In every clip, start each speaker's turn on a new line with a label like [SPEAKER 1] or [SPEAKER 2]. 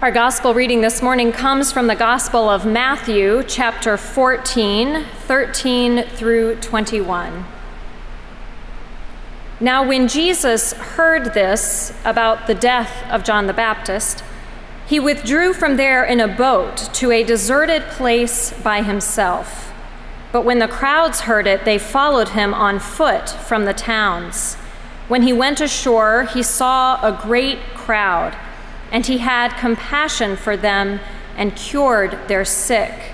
[SPEAKER 1] Our gospel reading this morning comes from the Gospel of Matthew, chapter 14, 13 through 21. Now, when Jesus heard this about the death of John the Baptist, he withdrew from there in a boat to a deserted place by himself. But when the crowds heard it, they followed him on foot from the towns. When he went ashore, he saw a great crowd, and he had compassion for them and cured their sick.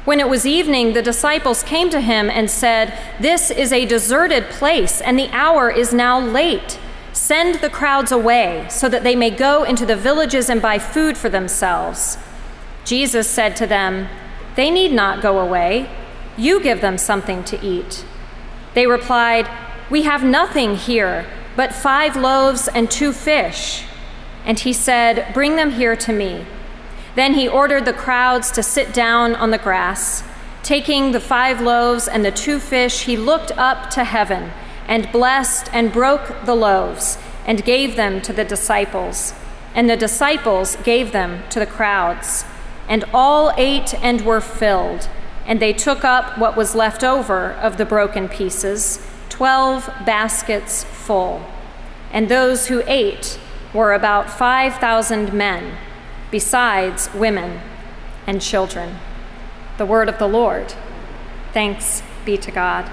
[SPEAKER 1] When it was evening, the disciples came to him and said, "This is a deserted place, and the hour is now late. Send the crowds away so that they may go into the villages and buy food for themselves." Jesus said to them, "They need not go away. You give them something to eat." They replied, "We have nothing here but 5 loaves and 2 fish. And he said, "Bring them here to me." Then he ordered the crowds to sit down on the grass. Taking the 5 loaves and the 2 fish, he looked up to heaven and blessed and broke the loaves and gave them to the disciples. And the disciples gave them to the crowds. And all ate and were filled. And they took up what was left over of the broken pieces, 12 baskets full. And those who ate were about 5,000 men, besides women and children. The word of the Lord. Thanks be to God.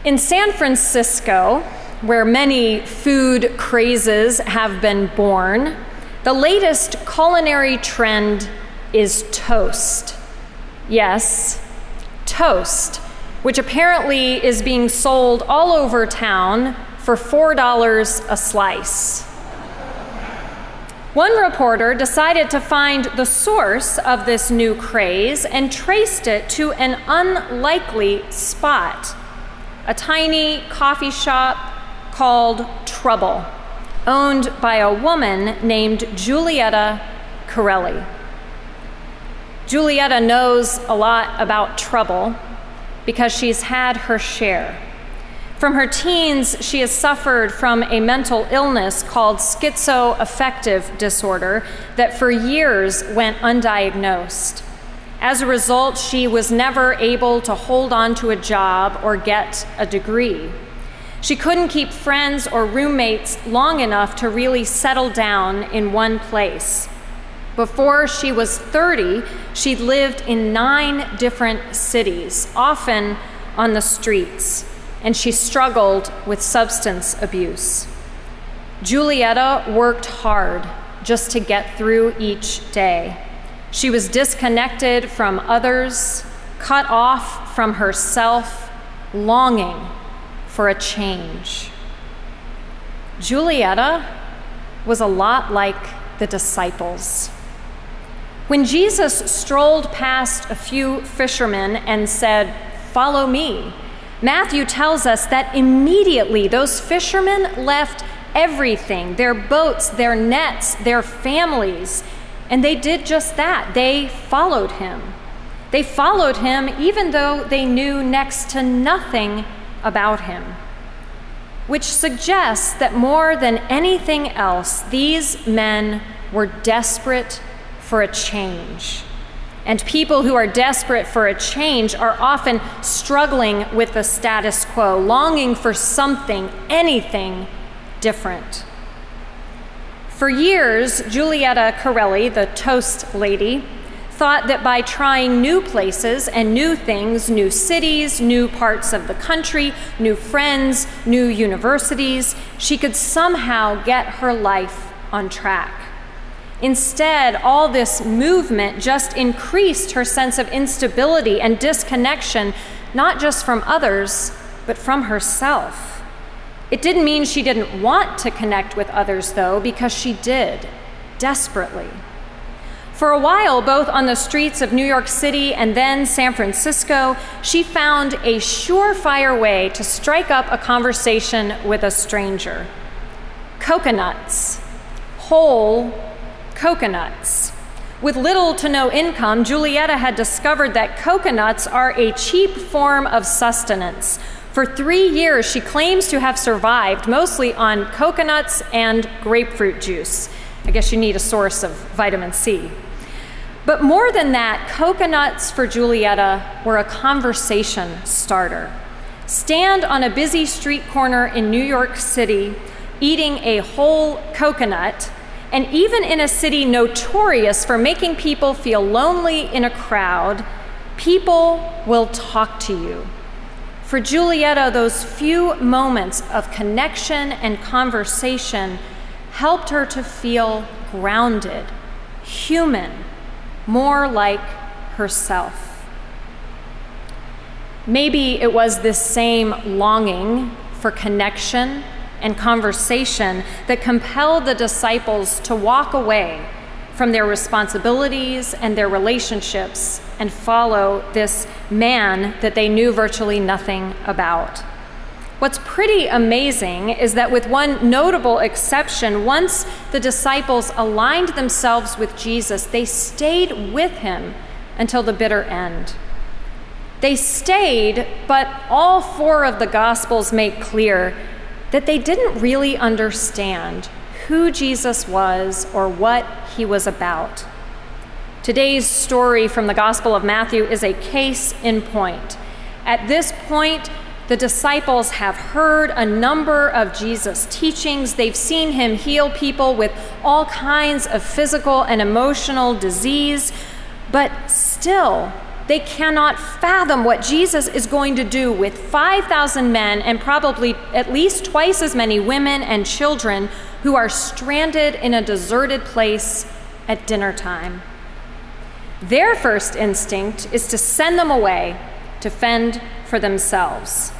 [SPEAKER 1] In San Francisco, where many food crazes have been born, the latest culinary trend is toast. Yes, toast, which apparently is being sold all over town for $4 a slice. One reporter decided to find the source of this new craze and traced it to an unlikely spot, a tiny coffee shop called Trouble, owned by a woman named Julietta Corelli. Julietta knows a lot about trouble because she's had her share. From her teens, she has suffered from a mental illness called schizoaffective disorder that for years went undiagnosed. As a result, she was never able to hold on to a job or get a degree. She couldn't keep friends or roommates long enough to really settle down in one place. Before she was 30, she'd lived in 9 different cities, often on the streets, and she struggled with substance abuse. Julietta worked hard just to get through each day. She was disconnected from others, cut off from herself, longing for a change. Julietta was a lot like the disciples. When Jesus strolled past a few fishermen and said, "Follow me," Matthew tells us that immediately those fishermen left everything, their boats, their nets, their families, and they did just that. They followed him. They followed him even though they knew next to nothing about him, which suggests that more than anything else, these men were desperate for a change. And people who are desperate for a change are often struggling with the status quo, longing for something, anything different. For years, Julietta Corelli, the toast lady, thought that by trying new places and new things, new cities, new parts of the country, new friends, new universities, she could somehow get her life on track. Instead, all this movement just increased her sense of instability and disconnection, not just from others, but from herself. It didn't mean she didn't want to connect with others, though, because she did, desperately. For a while, both on the streets of New York City and then San Francisco, she found a surefire way to strike up a conversation with a stranger. Coconuts. Whole coconuts. With little to no income, Julietta had discovered that coconuts are a cheap form of sustenance, For 3 years, she claims to have survived mostly on coconuts and grapefruit juice. I guess you need a source of vitamin C. But more than that, coconuts for Julietta were a conversation starter. Stand on a busy street corner in New York City, eating a whole coconut, and even in a city notorious for making people feel lonely in a crowd, people will talk to you. For Julietta, those few moments of connection and conversation helped her to feel grounded, human, more like herself. Maybe it was this same longing for connection and conversation that compelled the disciples to walk away from their responsibilities and their relationships and follow this man that they knew virtually nothing about. What's pretty amazing is that with one notable exception, once the disciples aligned themselves with Jesus, they stayed with him until the bitter end. They stayed, but all 4 of the Gospels make clear that they didn't really understand who Jesus was or what he was about. Today's story from the Gospel of Matthew is a case in point. At this point, the disciples have heard a number of Jesus' teachings. They've seen him heal people with all kinds of physical and emotional disease, but still, they cannot fathom what Jesus is going to do with 5,000 men and probably at least twice as many women and children who are stranded in a deserted place at dinner time. Their first instinct is to send them away to fend for themselves.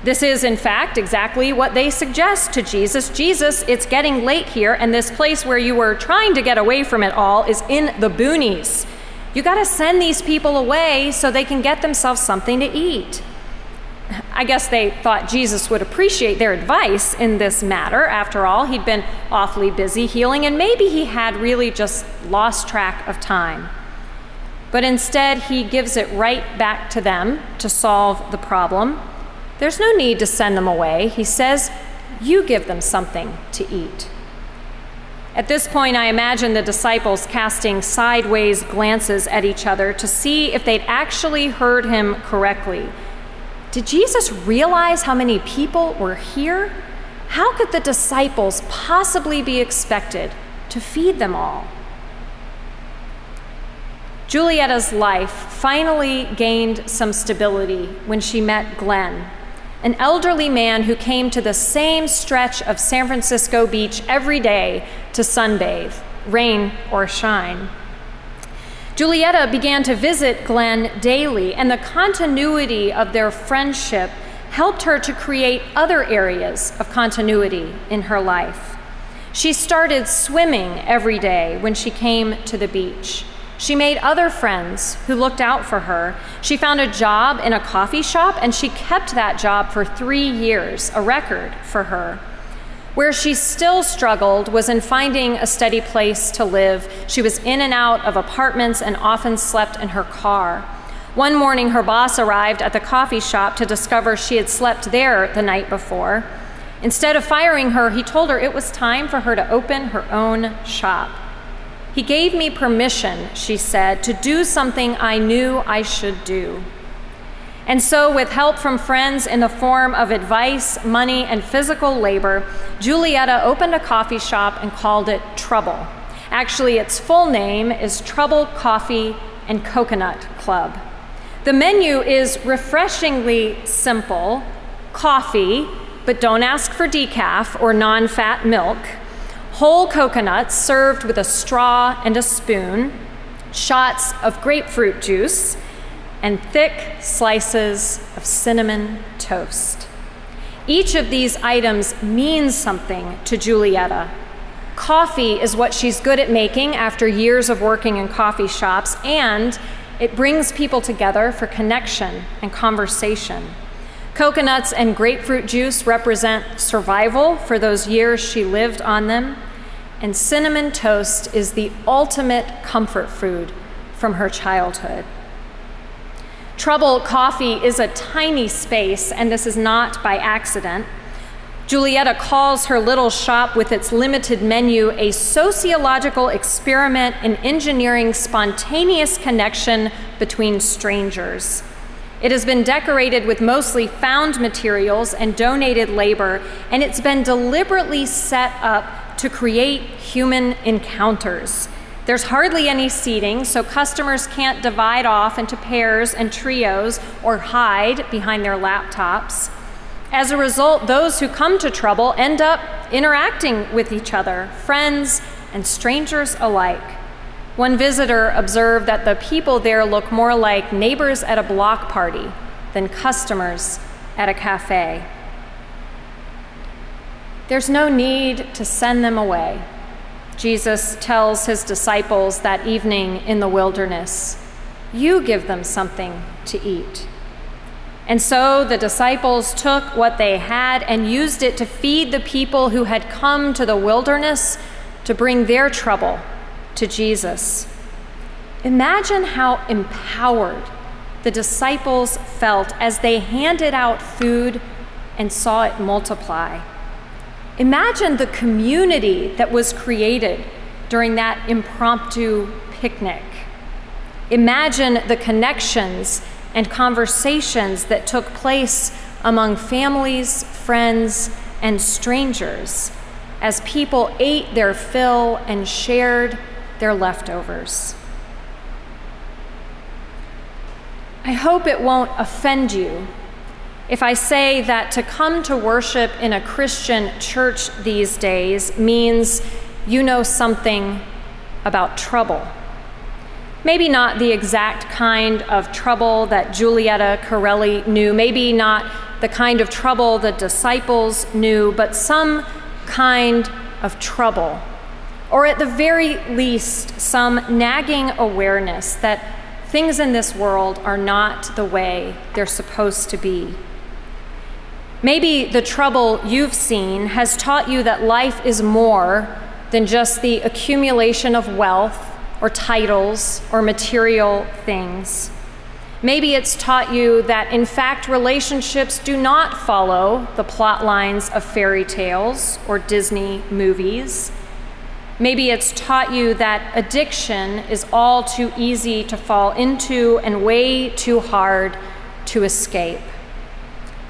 [SPEAKER 1] This is, in fact, exactly what they suggest to Jesus. Jesus, it's getting late here, and this place where you were trying to get away from it all is in the boonies. You got to send these people away so they can get themselves something to eat. I guess they thought Jesus would appreciate their advice in this matter. After all, he'd been awfully busy healing, and maybe he had really just lost track of time. But instead, he gives it right back to them to solve the problem. There's no need to send them away. He says, you give them something to eat. At this point, I imagine the disciples casting sideways glances at each other to see if they'd actually heard him correctly. Did Jesus realize how many people were here? How could the disciples possibly be expected to feed them all? Julietta's life finally gained some stability when she met Glenn, an elderly man who came to the same stretch of San Francisco beach every day to sunbathe, rain or shine. Julietta began to visit Glenn daily, and the continuity of their friendship helped her to create other areas of continuity in her life. She started swimming every day when she came to the beach. She made other friends who looked out for her. She found a job in a coffee shop, and she kept that job for 3 years, a record for her. Where she still struggled was in finding a steady place to live. She was in and out of apartments and often slept in her car. One morning, her boss arrived at the coffee shop to discover she had slept there the night before. Instead of firing her, he told her it was time for her to open her own shop. He gave me permission, she said, to do something I knew I should do. And so, with help from friends in the form of advice, money, and physical labor, Julietta opened a coffee shop and called it Trouble. Actually, its full name is Trouble Coffee and Coconut Club. The menu is refreshingly simple: coffee, but don't ask for decaf or non-fat milk, whole coconuts served with a straw and a spoon, shots of grapefruit juice, and thick slices of cinnamon toast. Each of these items means something to Julietta. Coffee is what she's good at making after years of working in coffee shops, and it brings people together for connection and conversation. Coconuts and grapefruit juice represent survival for those years she lived on them, and cinnamon toast is the ultimate comfort food from her childhood. Trouble Coffee is a tiny space, and this is not by accident. Julietta calls her little shop with its limited menu a sociological experiment in engineering spontaneous connection between strangers. It has been decorated with mostly found materials and donated labor, and it's been deliberately set up to create human encounters. There's hardly any seating, so customers can't divide off into pairs and trios or hide behind their laptops. As a result, those who come to Trouble end up interacting with each other, friends and strangers alike. One visitor observed that the people there look more like neighbors at a block party than customers at a cafe. There's no need to send them away, Jesus tells his disciples that evening in the wilderness. You give them something to eat. And so the disciples took what they had and used it to feed the people who had come to the wilderness to bring their trouble to Jesus. Imagine how empowered the disciples felt as they handed out food and saw it multiply. Imagine the community that was created during that impromptu picnic. Imagine the connections and conversations that took place among families, friends, and strangers as people ate their fill and shared their leftovers. I hope it won't offend you if I say that to come to worship in a Christian church these days means you know something about trouble. Maybe not the exact kind of trouble that Julietta Corelli knew, maybe not the kind of trouble the disciples knew, but some kind of trouble, or at the very least, some nagging awareness that things in this world are not the way they're supposed to be. Maybe the trouble you've seen has taught you that life is more than just the accumulation of wealth or titles or material things. Maybe it's taught you that, in fact, relationships do not follow the plot lines of fairy tales or Disney movies. Maybe it's taught you that addiction is all too easy to fall into and way too hard to escape.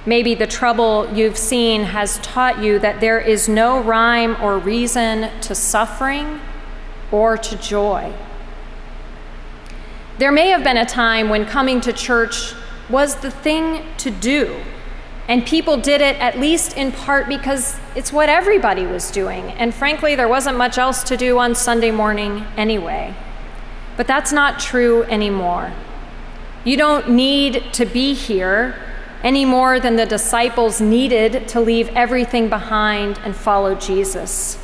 [SPEAKER 1] Maybe the trouble you've seen has taught you that there is no rhyme or reason to suffering or to joy. There may have been a time when coming to church was the thing to do, and people did it at least in part because it's what everybody was doing, and frankly, there wasn't much else to do on Sunday morning anyway. But that's not true anymore. You don't need to be here any more than the disciples needed to leave everything behind and follow Jesus.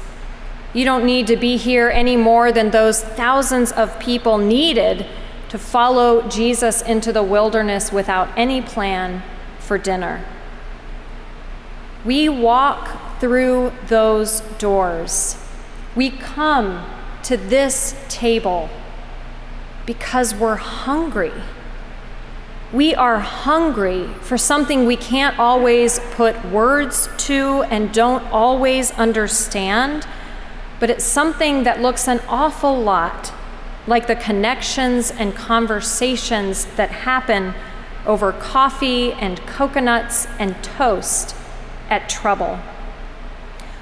[SPEAKER 1] You don't need to be here any more than those thousands of people needed to follow Jesus into the wilderness without any plan for dinner. We walk through those doors. We come to this table because we're hungry. We are hungry for something we can't always put words to and don't always understand, but it's something that looks an awful lot like the connections and conversations that happen over coffee and coconuts and toast at Trouble.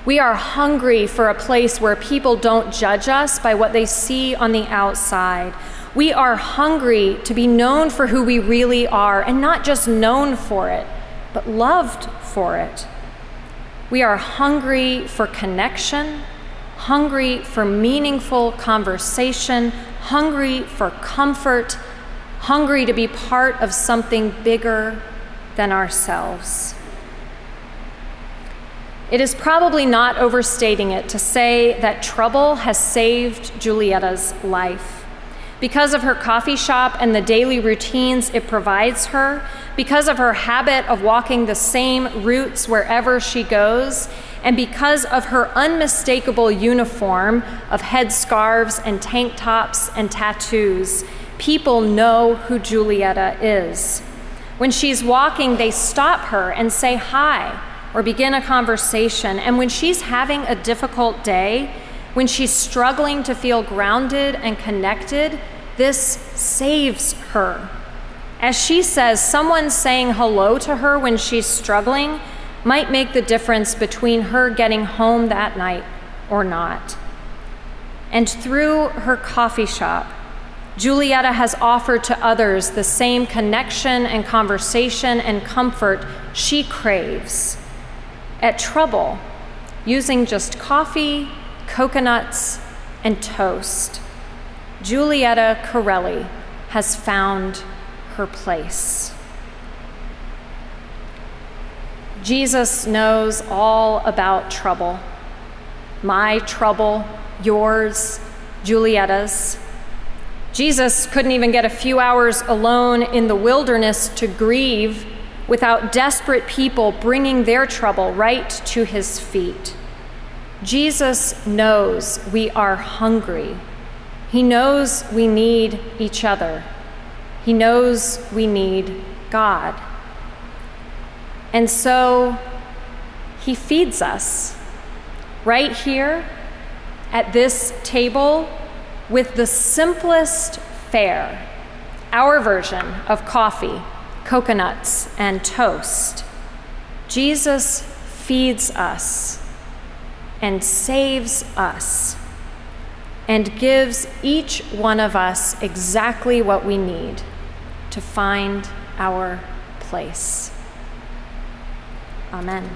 [SPEAKER 1] We are hungry for a place where people don't judge us by what they see on the outside. We are hungry to be known for who we really are, and not just known for it, but loved for it. We are hungry for connection, hungry for meaningful conversation, hungry for comfort, hungry to be part of something bigger than ourselves. It is probably not overstating it to say that Trouble has saved Julietta's life. Because of her coffee shop and the daily routines it provides her, because of her habit of walking the same routes wherever she goes, and because of her unmistakable uniform of headscarves and tank tops and tattoos, People know who Julietta is. When she's walking, they stop her and say hi or begin a conversation. And when she's having a difficult day, when she's struggling to feel grounded and connected, this saves her. As she says, someone saying hello to her when she's struggling might make the difference between her getting home that night or not. And through her coffee shop, Julietta has offered to others the same connection and conversation and comfort she craves. At Trouble, using just coffee, coconuts, and toast, Julietta Corelli has found her place. Jesus knows all about trouble. My trouble, yours, Julietta's. Jesus couldn't even get a few hours alone in the wilderness to grieve without desperate people bringing their trouble right to his feet. Jesus knows we are hungry. He knows we need each other. He knows we need God. And so he feeds us right here at this table with the simplest fare, our version of coffee, coconuts, and toast. Jesus feeds us and saves us and gives each one of us exactly what we need to find our place. Amen.